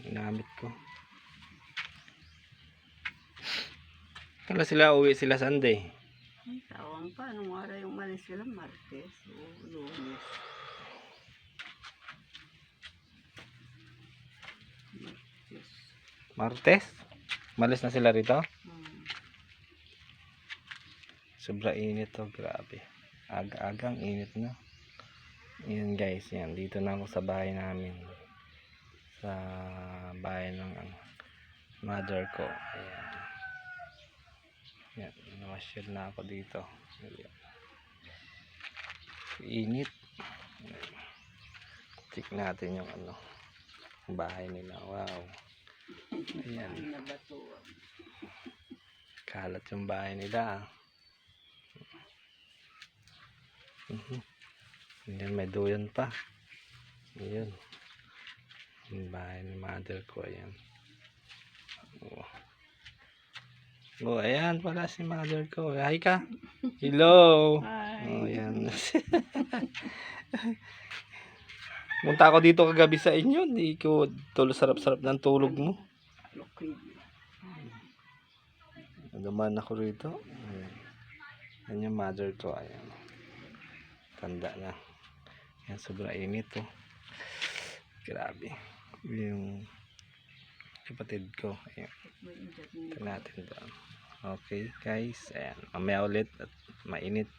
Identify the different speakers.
Speaker 1: Ginamit ko. Kala sila uwi sila Sunday.
Speaker 2: Tawang pa, nung araw yung malis sila, Martes o Lunes.
Speaker 1: Martes? Malis na sila rito? Sobra init to, grabe. Aga-agang init na. Yan guys, yan. Dito na ako sa bahay namin. Sa bahay ng mother ko. Ayan. Yan, namasyal na ako dito. Ayan. Init. Check natin yung bahay nila. Wow. Ayan. Kalat yung bahay nila. Ayan, may duyan pa. Ayan. Yung bahay ni mother ko. Ayan. Oh, ayan pala si mother ko. Hi ka. Hello.
Speaker 2: Hi.
Speaker 1: Oh, ayan. Munta ako dito kagabi sa inyo. Hindi ko sarap-sarap ng tulog mo. Nagaman ako rito. Ayan yung mother ko. Ayan. Tanda na. Ayan, sobra init to. Grabe. Yung kapatid ko. Ayan. Ito natin doon. Okay guys. Ayan. Mamaya ulit at mainit.